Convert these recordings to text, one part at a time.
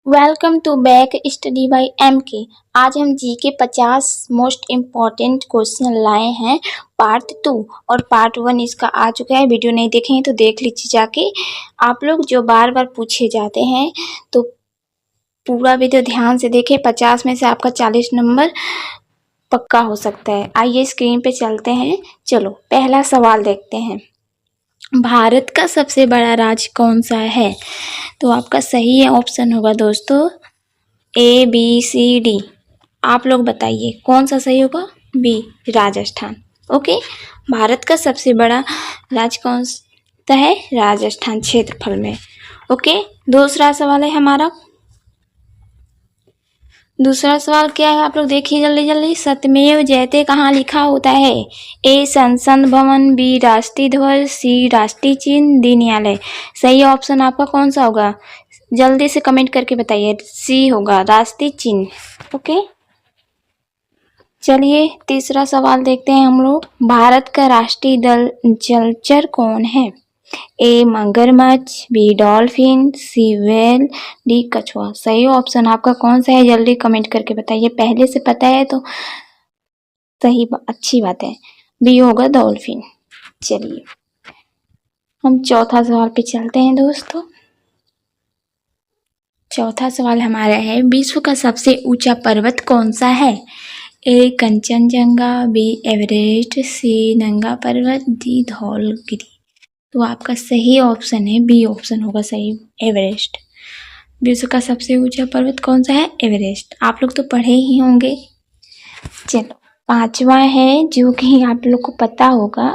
Welcome to back study by MK। आज हम जी के 50 मोस्ट इम्पॉर्टेंट क्वेश्चन लाए हैं पार्ट 2 और पार्ट 1 इसका आ चुका है। वीडियो नहीं देखे हैं तो देख लीजिए जाके। आप लोग जो बार बार पूछे जाते हैं तो पूरा वीडियो ध्यान से देखें। 50 में से आपका 40 नंबर पक्का हो सकता है। आइए स्क्रीन पे चलते हैं। चलो पहला सवाल देखते हैं। भारत का सबसे बड़ा राज्य कौन सा है? तो आपका सही ऑप्शन होगा दोस्तों ABCD। आप लोग बताइए कौन सा सही होगा? बी, राजस्थान। ओके, भारत का सबसे बड़ा राज्य कौन सा है? राजस्थान क्षेत्रफल में। ओके, दूसरा सवाल है हमारा। दूसरा सवाल क्या है आप लोग देखिए जल्दी जल्दी। सत्यमेव जयते कहाँ लिखा होता है? ए, संसद भवन, बी, राष्ट्रीय ध्वज, सी, राष्ट्रीय चिन्ह, डी, न्यायालय। सही ऑप्शन आपका कौन सा होगा? जल्दी से कमेंट करके बताइए। सी होगा, राष्ट्रीय चिन्ह। ओके, चलिए तीसरा सवाल देखते हैं हम लोग। भारत का राष्ट्रीय जलचर कौन है? ए, मगरमच्छ, बी, डॉल्फिन, सी, व्हेल, डी, कछुआ। सही ऑप्शन आपका कौन सा है? जल्दी कमेंट करके बताइए। पहले से पता है तो सही, अच्छी बात है। बी होगा डॉल्फिन। चलिए हम चौथा सवाल पे चलते हैं दोस्तों। चौथा सवाल हमारा है, विश्व का सबसे ऊंचा पर्वत कौन सा है? ए, कंचनजंगा, बी, एवरेस्ट, सी, नंगा पर्वत, डी, धौलगिरी। तो आपका सही ऑप्शन है बी ऑप्शन होगा सही, एवरेस्ट। विश्व का सबसे ऊंचा पर्वत कौन सा है? एवरेस्ट। आप लोग तो पढ़े ही होंगे। चलो पांचवा है जो कि आप लोग को पता होगा।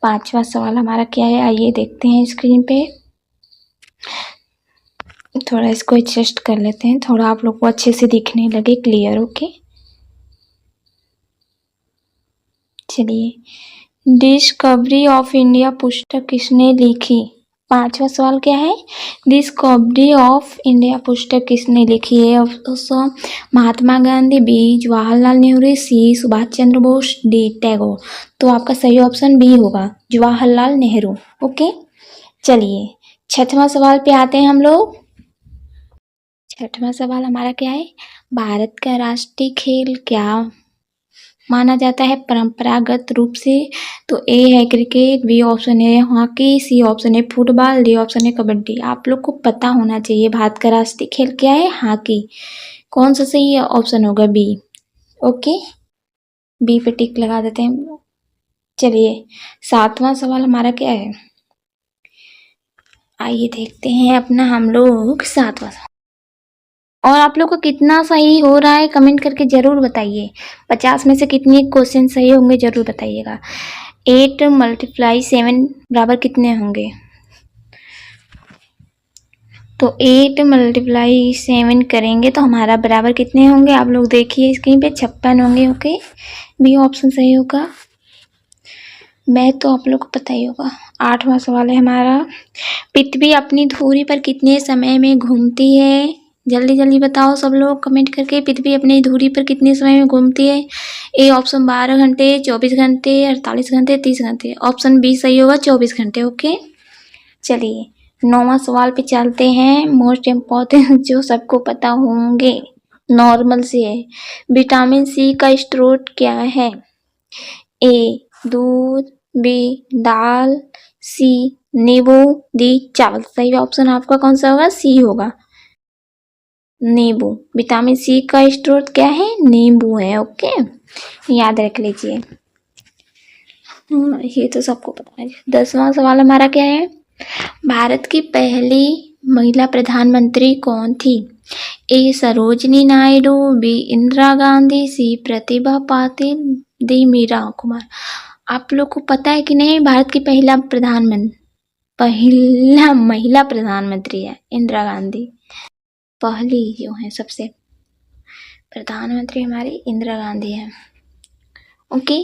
पांचवा सवाल हमारा क्या है आइए देखते हैं स्क्रीन पे। थोड़ा इसको एडजस्ट कर लेते हैं, थोड़ा आप लोग को अच्छे से दिखने लगे क्लियर। ओके, चलिए, डिस्कवरी ऑफ इंडिया पुस्तक किसने लिखी? पांचवा सवाल क्या है? डिस्कवरी ऑफ इंडिया पुस्तक किसने लिखी है? ऑप्शन महात्मा गांधी, बी, जवाहरलाल नेहरू, सी, सुभाष चंद्र बोस, डी, टैगोर। तो आपका सही ऑप्शन बी होगा, जवाहरलाल नेहरू। ओके, चलिए छठवां सवाल पे आते हैं हम लोग। छठवां सवाल हमारा क्या है? भारत का राष्ट्रीय खेल क्या माना जाता है परंपरागत रूप से? तो ए है क्रिकेट, बी ऑप्शन है हॉकी, सी ऑप्शन है फुटबॉल, डी ऑप्शन है कबड्डी। आप लोग को पता होना चाहिए भारत का राष्ट्रीय खेल क्या है? हॉकी। कौन सा सही ऑप्शन होगा? बी। ओके, बी पे टिक लगा देते हैं। चलिए सातवां सवाल हमारा क्या है? आइए देखते हैं अपना हम लोग सातवां सवाल। और आप लोग को कितना सही हो रहा है कमेंट करके जरूर बताइए। 50 में से कितने क्वेश्चन सही होंगे जरूर बताइएगा। 8 × 7 बराबर कितने होंगे? तो 8 × 7 करेंगे तो हमारा बराबर कितने होंगे? आप लोग देखिए स्क्रीन पे 56 होंगे। ओके, बी ऑप्शन सही होगा। मैथ तो आप लोग को पता ही होगा। आठवां सवाल है हमारा, पृथ्वी अपनी धुरी पर कितने समय में घूमती है? जल्दी जल्दी बताओ सब लोग कमेंट करके। पृथ्वी अपनी धुरी पर कितने समय में घूमती है? ए ऑप्शन 12 घंटे, 24 घंटे, 48 घंटे, 30 घंटे। ऑप्शन बी सही होगा, 24 घंटे। ओके, चलिए नौवां सवाल पे चलते हैं। मोस्ट इम्पॉर्टेंट जो सबको पता होंगे, नॉर्मल से है। विटामिन सी का स्रोत क्या है? ए, दूध, बी, दाल, सी, नींबू, डी, चावल। सही ऑप्शन आपका कौन सा होगा? सी होगा, नींबू। विटामिन सी का स्रोत क्या है? नींबू है। ओके, याद रख लीजिए। ये तो सबको पता है। 10वां सवाल हमारा क्या है? भारत की पहली महिला प्रधानमंत्री कौन थी? ए, सरोजनी नायडू, बी, इंदिरा गांधी, सी, प्रतिभा पाटिल, डी, मीरा कुमार। आप लोग को पता है कि नहीं भारत की पहला महिला प्रधानमंत्री है इंदिरा गांधी। पहली जो है सबसे प्रधानमंत्री हमारी इंदिरा गांधी है। ओके,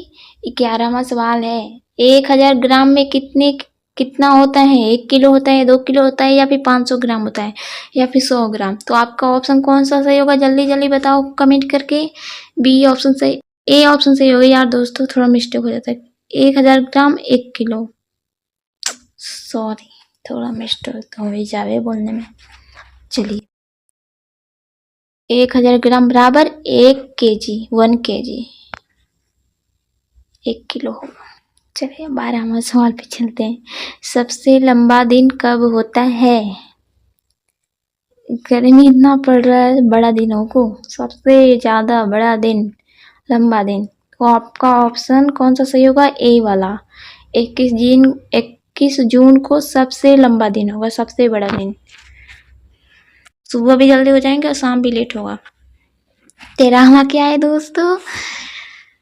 11वां सवाल है, 1000 ग्राम में कितना होता है? 1 किलो होता है, 2 किलो होता है, या फिर 500 ग्राम होता है, या फिर 100 ग्राम? तो आपका ऑप्शन कौन सा सही होगा? जल्दी जल्दी बताओ कमेंट करके। बी ऑप्शन सही, ए ऑप्शन सही होगा। यार दोस्तों थोड़ा मिस्टेक हो जाता है, 1000 ग्राम 1 किलो। सॉरी, थोड़ा मिस्टेक हो ही जावे बोलने में। चलिए 1000 ग्राम बराबर 1 kg 1 किलो होगा। चलिए 12वां सवाल पे चलते हैं। सबसे लंबा दिन कब होता है? गर्मी इतना पड़ रहा है, बड़ा दिनों को सबसे ज्यादा बड़ा दिन, लंबा दिन, तो आपका ऑप्शन कौन सा सही होगा? ए वाला। 21 जून को सबसे लंबा दिन होगा, सबसे बड़ा दिन। सुबह भी जल्दी हो जाएंगे और शाम भी लेट होगा। 13वां क्या है दोस्तों?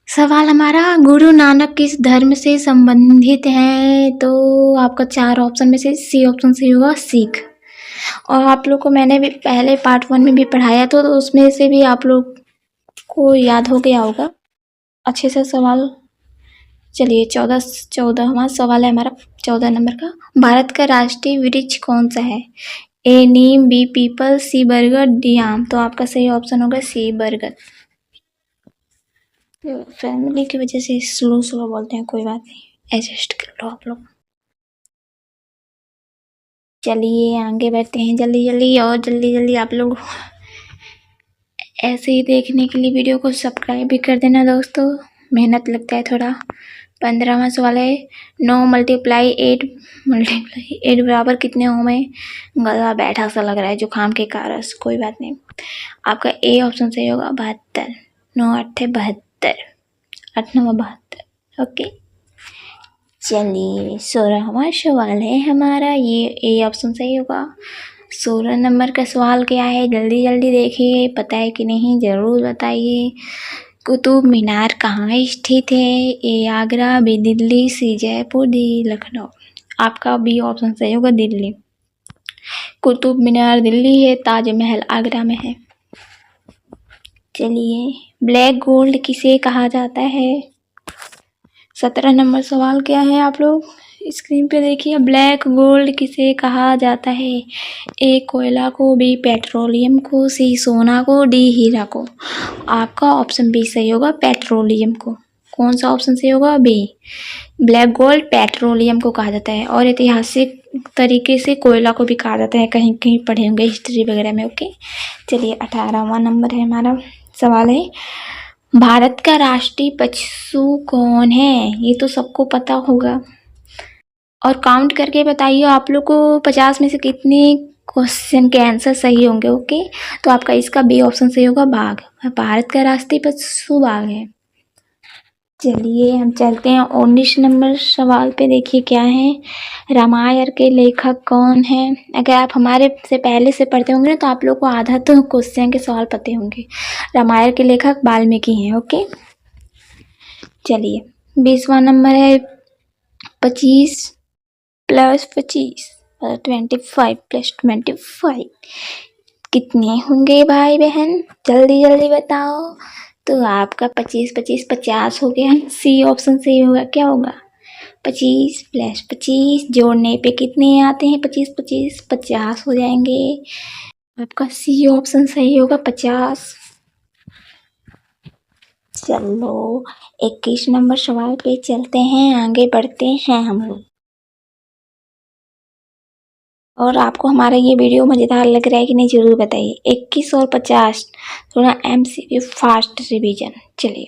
सवाल हमारा, गुरु नानक किस धर्म से संबंधित है? तो आपका 4 ऑप्शन में से सी ऑप्शन सही होगा, सिख। और आप लोग को मैंने भी पहले पार्ट 1 में भी पढ़ाया तो उसमें से भी आप लोग को याद हो गया होगा अच्छे से सवाल। चलिए 14वां सवाल है हमारा, 14 नंबर का। भारत का राष्ट्रीय वृक्ष कौन सा है? ए नीम, बी पीपल, सी बरगद, डी आम। तो आपका सही ऑप्शन होगा सी बरगद। तो फैमिली की वजह से स्लो बोलते हैं, कोई बात नहीं, एडजस्ट कर लो आप लोग। चलिए आगे बढ़ते हैं जल्दी जल्दी, और जल्दी जल्दी आप लोग ऐसे ही देखने के लिए वीडियो को सब्सक्राइब भी कर देना दोस्तों, मेहनत लगता है थोड़ा। 15वां सवाल है, 9 मल्टीप्लाई 8 बराबर कितने होंगे? गला बैठा सा लग रहा है जुकाम के कारण, कोई बात नहीं। आपका ए ऑप्शन सही होगा 72। 9 8 72, 8 9 72। ओके चलिए 16वां सवाल है हमारा, ये ए ऑप्शन सही होगा। 16 नंबर का सवाल क्या है? जल्दी जल्दी देखिए, पता है कि नहीं जरूर बताइए। कुतुब मीनार कहाँ स्थित है? ए आगरा, बी दिल्ली, सी जयपुर, डी लखनऊ। आपका बी ऑप्शन सही होगा, दिल्ली। कुतुब मीनार दिल्ली है, ताजमहल आगरा में है। चलिए, ब्लैक गोल्ड किसे कहा जाता है? 17 नंबर सवाल क्या है? आप लोग स्क्रीन पे देखिए, ब्लैक गोल्ड किसे कहा जाता है? ए कोयला को, बी पेट्रोलियम को, सी सोना को, डी हीरा को। आपका ऑप्शन बी सही होगा, पेट्रोलियम को। कौन सा ऑप्शन सही होगा? बी। ब्लैक गोल्ड पेट्रोलियम को कहा जाता है, और ऐतिहासिक तरीके से कोयला को भी कहा जाता है, कहीं कहीं पढ़े होंगे हिस्ट्री वगैरह में। ओके चलिए 18वां नंबर है हमारा सवाल है, भारत का राष्ट्रीय पशु कौन है? ये तो सबको पता होगा, और काउंट करके बताइए आप लोग को 50 में से कितने क्वेश्चन के आंसर सही होंगे। ओके तो आपका इसका बी ऑप्शन सही होगा, बाघ। भारत का राष्ट्रीय पशु बाघ है। चलिए हम चलते हैं 19 नंबर सवाल पे, देखिए क्या है, रामायण के लेखक कौन है? अगर आप हमारे से पहले से पढ़ते होंगे ना तो आप लोग को आधा तो क्वेश्चन के सवाल पते होंगे। रामायण के लेखक वाल्मीकि हैं। ओके चलिए 20वां नंबर है, 25 + 25 25 + 25 कितने होंगे भाई बहन? जल्दी जल्दी बताओ। तो आपका 25 25 50 हो गया। सी ऑप्शन सही होगा, क्या होगा? 25 + 25 जोड़ने पे कितने आते हैं? 25 25 50 हो जाएंगे। आपका सी ऑप्शन सही होगा, 50। चलो 21 नंबर सवाल पे चलते हैं, आगे बढ़ते हैं हम लोग। और आपको हमारा ये वीडियो मज़ेदार लग रहा है कि नहीं जरूर बताइए। 21 और 50 थोड़ा MCQ फास्ट रिवीजन। चलिए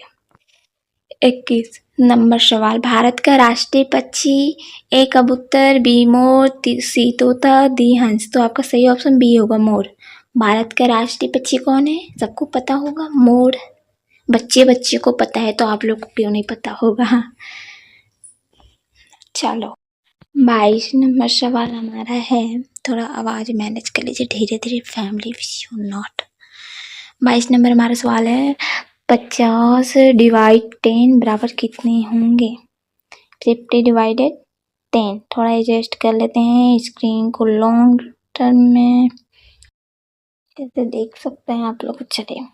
21 नंबर सवाल, भारत का राष्ट्रीय पक्षी? ए कबूतर, बी मोर, सी तोता, डी हंस। तो आपका सही ऑप्शन बी होगा, मोर। भारत का राष्ट्रीय पक्षी कौन है? सबको पता होगा, मोर। बच्चे को पता है तो आप लोग को क्यों नहीं पता होगा। चलो 22 नंबर सवाल हमारा है, थोड़ा आवाज़ मैनेज कर लीजिए, धीरे धीरे, family wish you not. 22 number हमारा सवाल है, 50 / 10 बराबर कितने होंगे? 50 / 10। थोड़ा एडजस्ट कर लेते हैं स्क्रीन को लॉन्ग टर्म में, जैसे देख सकते हैं आप लोग। चलिए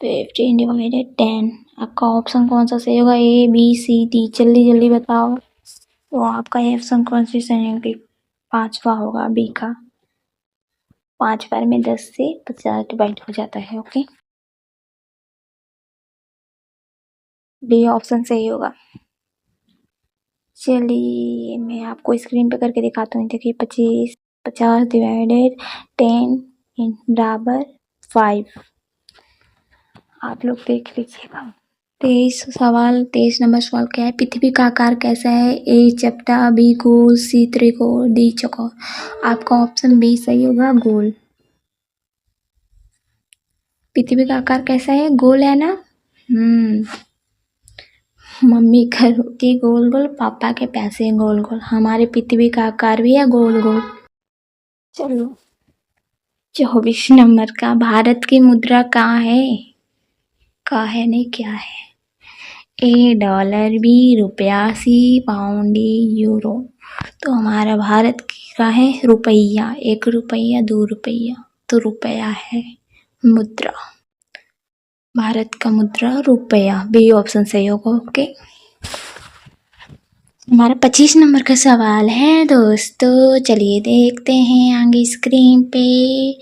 50 / 10 आपका ऑप्शन कौन सा सही होगा? A B C D. जल्दी जल्दी बताओ। तो आपका ऑप्शन कौन सी सही होगी? 5वां होगा, बी का। 5 बार में 10 से 50 डिवाइड हो जाता है। ओके बी ऑप्शन सही होगा। चलिए मैं आपको स्क्रीन पे करके दिखाता हूँ, देखिए 50 / 10 बराबर 5। आप लोग देख लीजिएगा। 23 नंबर सवाल क्या है? पृथ्वी का आकार कैसा है? ए चपटा, बी गोल, सी त्रिकोण, डी चौकोर। आपका ऑप्शन बी सही होगा, गोल। पृथ्वी का आकार कैसा है? गोल है ना? मम्मी का रोटी गोल गोल, पापा के पैसे गोल गोल, हमारे पृथ्वी का आकार भी है गोल गोल। चलो 24 नंबर का, भारत की मुद्रा कहाँ है? कहाँ है नहीं, क्या है? ए डॉलर, बी रुपया, सी पाउंड, डी यूरो। तो हमारा भारत की का है रुपया। 1 रुपया, 2 रुपया, तो रुपया है मुद्रा। भारत का मुद्रा रुपया, बी ऑप्शन सही होगा। ओके, हमारा 25 नंबर का सवाल है दोस्तों। चलिए देखते हैं आगे स्क्रीन पे।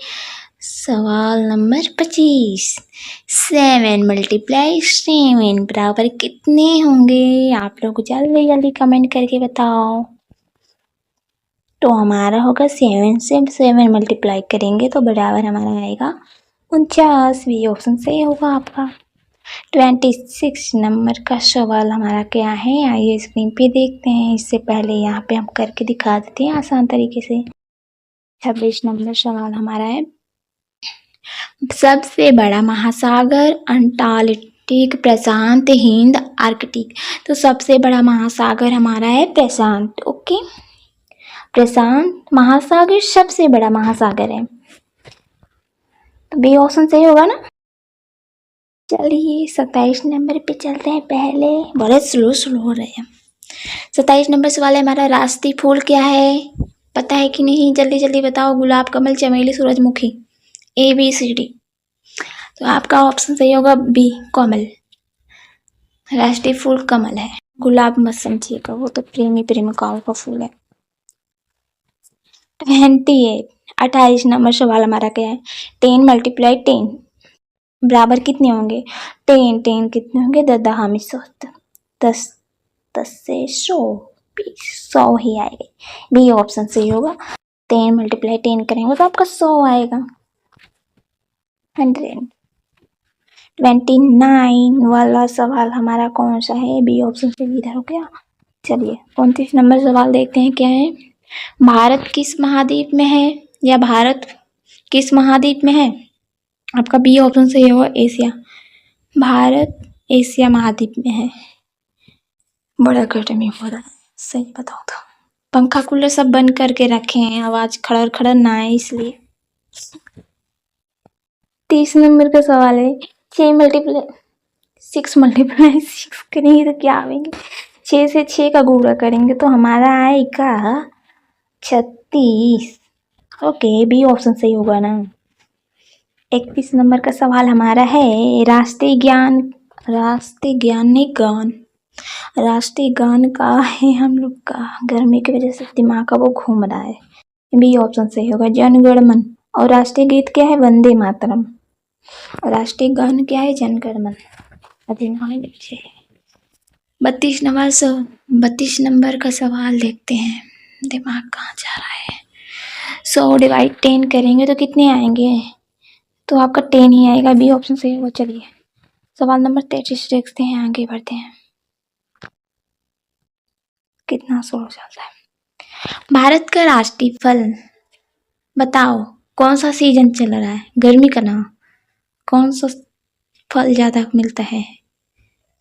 सवाल नंबर 25, 7 × 7 बराबर कितने होंगे? आप लोग जल्दी जल्दी कमेंट करके बताओ। तो हमारा होगा 7 से 7 मल्टीप्लाई करेंगे तो बराबर हमारा आएगा 49। बी ऑप्शन सही होगा आपका। 26 नंबर का सवाल हमारा क्या है? आइए स्क्रीन पे देखते हैं। इससे पहले यहाँ पे हम करके दिखा देते हैं आसान तरीके से। 26 नंबर सवाल हमारा है, सबसे बड़ा महासागर अंटार्कटिक, प्रशांत, हिंद, आर्कटिक। तो सबसे बड़ा महासागर हमारा है प्रशांत। ओके, प्रशांत महासागर सबसे बड़ा महासागर है, तो बी ऑप्शन सही होगा ना। चलिए 27 नंबर पे चलते हैं। पहले बड़े स्लो हो रहे हैं। 27 नंबर सवाल है हमारा, राष्ट्रीय फूल क्या है? पता है कि नहीं? जल्दी जल्दी बताओ। गुलाब, कमल, चमेली, सूरजमुखी। A B C D. तो आपका ऑप्शन सही होगा बी, कमल। राष्ट्रीय फूल कमल है, गुलाब मत समझिएगा, वो तो प्रेमी प्रेमिकाओं का फूल है। 28 नंबर सवाल हमारा क्या है? 10 × 10 बराबर कितने होंगे? 10 कितने होंगे? 10 से 100, 100 ही आएगा। बी ऑप्शन सही होगा। 10 × 10 करेंगे तो आपका 100 आएगा। 129 वाला सवाल हमारा कौन सा है? बी ऑप्शन से इधर हो गया। चलिए 29 नंबर सवाल देखते हैं क्या है। भारत किस महाद्वीप में है? या भारत किस महाद्वीप में है? आपका बी ऑप्शन सही होगा, एशिया। भारत एशिया महाद्वीप में है। बड़ा गर्मी हो रहा है, सही बताओ तो। पंखा कूलर सब बंद करके रखे हैं, आवाज खड़र खड़र ना आए इसलिए। 30 नंबर का सवाल है, 6 × 6 करेंगे तो क्या आएंगे? 6 से 6 का गुणा करेंगे तो हमारा आएगा 36। ओके, बी ऑप्शन सही होगा ना। 31 नंबर का सवाल हमारा है, राष्ट्रीय गान का है हम लोग का। गर्मी की वजह से दिमाग का वो घूम रहा है। बी ऑप्शन सही होगा, जन गण मन। और राष्ट्रीय गीत क्या है? वंदे मातरम। और राष्ट्रीय गान क्या है? जन गण मन अधिनायक नीचे। 32 नंबर का सवाल देखते हैं। दिमाग कहाँ जा रहा है? 100 / 10 करेंगे तो कितने आएंगे? तो आपका 10 ही आएगा। बी ऑप्शन सही होगा। चलिए सवाल नंबर 33 देखते हैं, आगे बढ़ते हैं। कितना स्लो चलता है। भारत का राष्ट्रीय फल बताओ, कौन सा सीजन चल रहा है? गर्मी का ना, कौन सा फल ज्यादा मिलता है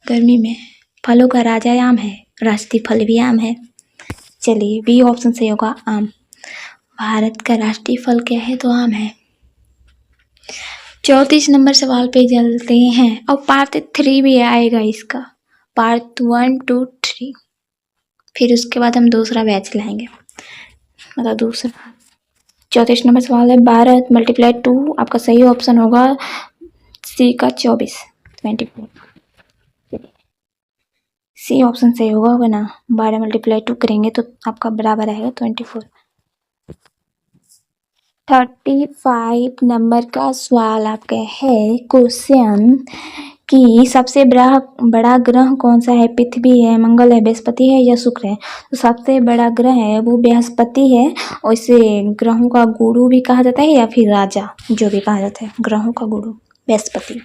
गर्मी में? फलों का राजा आम है, राष्ट्रीय फल भी आम है। चलिए बी ऑप्शन सही होगा, आम। भारत का राष्ट्रीय फल क्या है? तो आम है। 34 नंबर सवाल पे चलते हैं, और पार्ट 3 भी आएगा इसका, पार्ट 1, 2, 3। फिर उसके बाद हम दूसरा बैच लाएंगे, मतलब दूसरा। 34 नंबर सवाल है, 12 × 2। आपका सही ऑप्शन होगा सी का 24, 24। सी ऑप्शन सही होगा ना। 12 × 2 करेंगे तो आपका बराबर आएगा 24। 35 नंबर का सवाल आपका है, क्वेश्चन कि सबसे बड़ा ग्रह कौन सा है? पृथ्वी है, मंगल है, बृहस्पति है या शुक्र है? तो सबसे बड़ा ग्रह है वो बृहस्पति है, और इसे ग्रहों का गुरु भी कहा जाता है या फिर राजा, जो भी कहा जाता है, ग्रहों का गुरु बृहस्पति।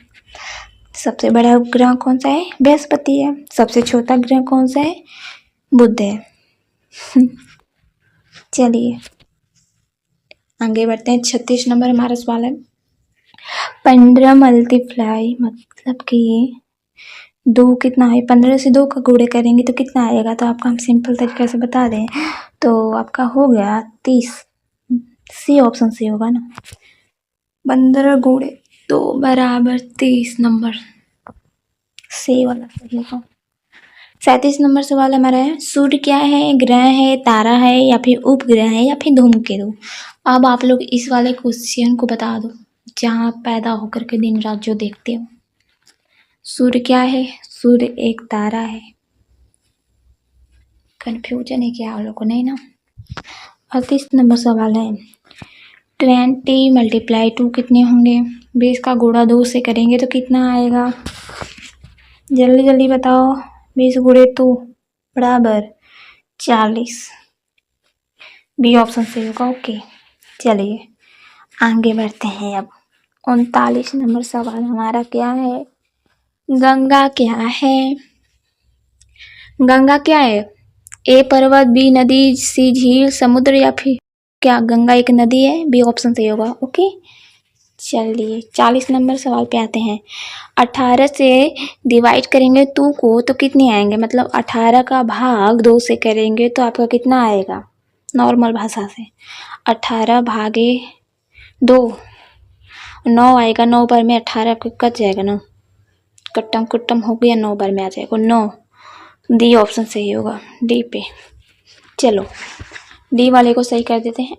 सबसे बड़ा ग्रह कौन सा है? बृहस्पति है। सबसे छोटा ग्रह कौन सा है? बुध है। चलिए आगे बढ़ते हैं। 36 नंबर हमारा सवाल है, 15 मल्टीप्लाई मतलब कि 2 कितना है? 15 से 2 का गुणे करेंगे तो कितना आएगा? तो आपका हम सिंपल तरीके से बता दें तो आपका हो गया 30। सी ऑप्शन से होगा ना, 15 गुणे 2 बराबर 30 नंबर, सी वाला सही होगा। 37 नंबर सवाल हमारा है, सूर्य क्या है? ग्रह है, तारा है या फिर उपग्रह है या फिर धूमकेतु? अब आप लोग इस वाले क्वेश्चन को बता दो, जहाँ पैदा होकर के दिन रात जो देखते हो। सूर्य क्या है? सूर्य एक तारा है। कंफ्यूजन है क्या आप लोग को? नहीं ना। 38 नंबर सवाल है, 20 मल्टीप्लाई 2 कितने होंगे? 20 का गुणा 2 से करेंगे तो कितना आएगा? जल्दी जल्दी बताओ। 20 गुणे 2 बराबर 40। बी ऑप्शन से होगा। ओके चलिए आगे बढ़ते हैं। अब 39 नंबर सवाल हमारा क्या है, गंगा क्या है? गंगा क्या है? ए पर्वत, बी नदी, सी झील, समुद्र या फिर क्या गंगा एक नदी है? बी ऑप्शन सही होगा। ओके चलिए 40 नंबर सवाल पे आते हैं, 18 से डिवाइड करेंगे 2 को तो कितने आएंगे? मतलब 18 का भाग 2 से करेंगे तो आपका कितना आएगा? नॉर्मल भाषा से 18 भागे 2 9 आएगा। 9 बार में 18 कट जाएगा, 9 कट्टम कुट्टम हो गया, 9 बार में आ जाएगा 9। डी ऑप्शन सही होगा, डी पे। चलो डी वाले को सही कर देते हैं।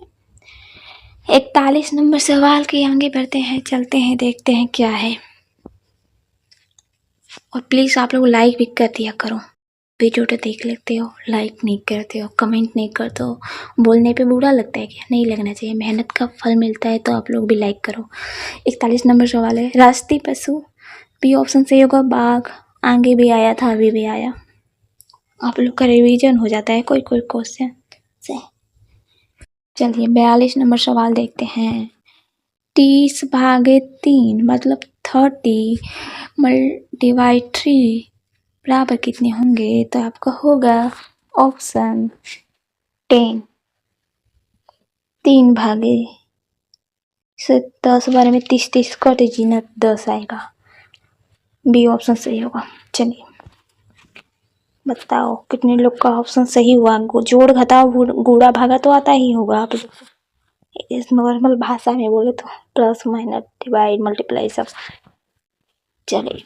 41 नंबर सवाल के आगे बढ़ते हैं, चलते हैं देखते हैं क्या है। और प्लीज़ आप लोग लाइक भी कर दिया करो, वीडियो तो देख लेते हो, लाइक नहीं करते हो, कमेंट नहीं करते हो, बोलने पे बुरा लगता है क्या? नहीं लगना चाहिए, मेहनत का फल मिलता है तो आप लोग भी लाइक करो। 41 नंबर सवाल है, राष्ट्रीय पशु? बी ऑप्शन सही होगा, बाघ। आगे भी आया था, अभी भी आया। आप लोग का रिवीजन हो जाता है कोई कोई क्वेश्चन से। चलिए 42 नंबर सवाल देखते हैं, 30 भागे 3 मतलब 30 डिवाइड 3 बराबर कितने होंगे? तो आपका होगा ऑप्शन 10। 3 भागे से 10 बारे में 30 कट जीना 10 आएगा। बी ऑप्शन सही होगा। चलिए बताओ कितने लोग का ऑप्शन सही हुआ? जोड़ घटाओ गुणा भागा तो आता ही होगा आप लोग, इस नॉर्मल भाषा में बोले तो प्लस माइनस डिवाइड मल्टीप्लाई सब। चलिए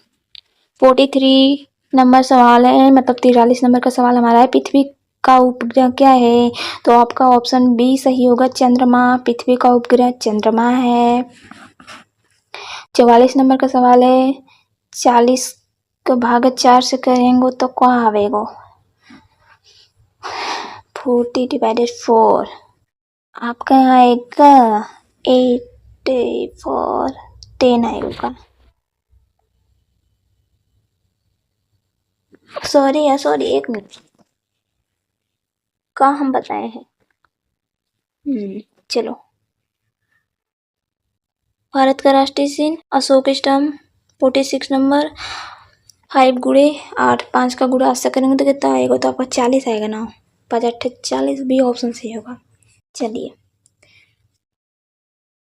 43 नंबर सवाल है, मतलब 43 नंबर का सवाल हमारा है, पृथ्वी का उपग्रह क्या है? तो आपका ऑप्शन बी सही होगा, चंद्रमा। पृथ्वी का उपग्रह चंद्रमा है। 44 नंबर का सवाल है, 40 को भाग 4 से करेंगे तो क्या आवेगा? 40 डिवाइडेड 4 आपका आएगा 84, 10 आएगा। सॉरी एक मिनट, कहाँ हम बताए हैं? चलो भारत का राष्ट्रीय चिन्ह अशोक स्तंभ। 46 नंबर, 5 गुणे 8, 5 का गुणा 8 से करेंगे तो कितना आएगा? तो आपका 40 आएगा ना, 5 8 40, बी ऑप्शन सही होगा। चलिए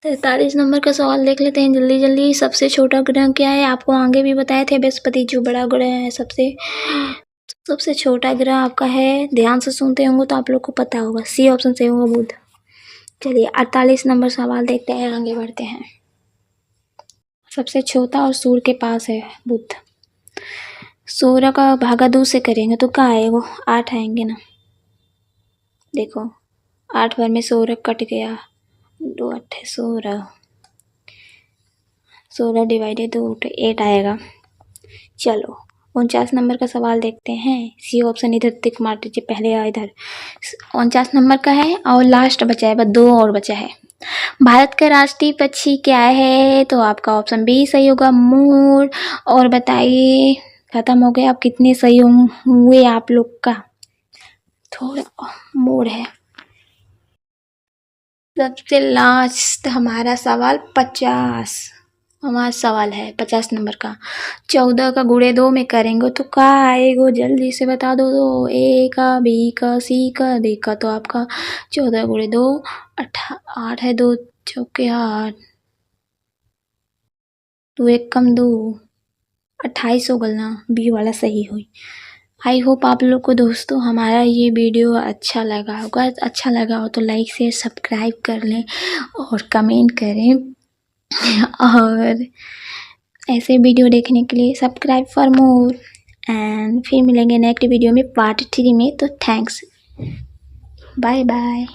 43 नंबर का सवाल देख लेते हैं जल्दी जल्दी। सबसे छोटा ग्रह क्या है? आपको आगे भी बताए थे, बृहस्पति जो बड़ा ग्रह है सबसे छोटा ग्रह आपका है। ध्यान से सुनते होंगे तो आप लोग को पता होगा, सी ऑप्शन सही होगा, बुध। चलिए 48 नंबर सवाल देखते हैं, आगे बढ़ते हैं। सबसे छोटा और सूर्य के पास है बुध। सूर्य का भागा 2 से करेंगे तो क्या आएगा? 8 आएंगे ना। देखो 8 बार में सूर्य कट गया, 2 8 16, 16 डिवाइडेड 2 8 आएगा। चलो 49 नंबर का सवाल देखते हैं, सी ऑप्शन इधर टिक मार दीजिए, पहले इधर 49 नंबर का है और लास्ट बचा है, बस 2 और बचा है। भारत का राष्ट्रीय पक्षी क्या है? तो आपका ऑप्शन बी सही होगा, मोर। और बताइए, खत्म हो गया, अब कितने सही हुए आप लोग का? थोड़ा मोर है। सबसे लास्ट हमारा सवाल 50, हमारा सवाल है 50 नंबर का। 14 का गुणे 2 में करेंगे तो क्या आएगा? जल्दी से बता दो। ए का, बी का, सी का, डी का। तो आपका 14 गुणे 2 8 है, 2 चौके 8, 2 1 कम 2, 28 हो गल ना, बी वाला सही हुई। आई होप आप लोग को दोस्तों हमारा ये वीडियो अच्छा लगा होगा। अच्छा लगा हो तो लाइक शेयर सब्सक्राइब कर लें और कमेंट करें। और ऐसे वीडियो देखने के लिए सब्सक्राइब फॉर मोर। एंड फिर मिलेंगे नेक्स्ट वीडियो में पार्ट 3 में। तो थैंक्स, बाय बाय।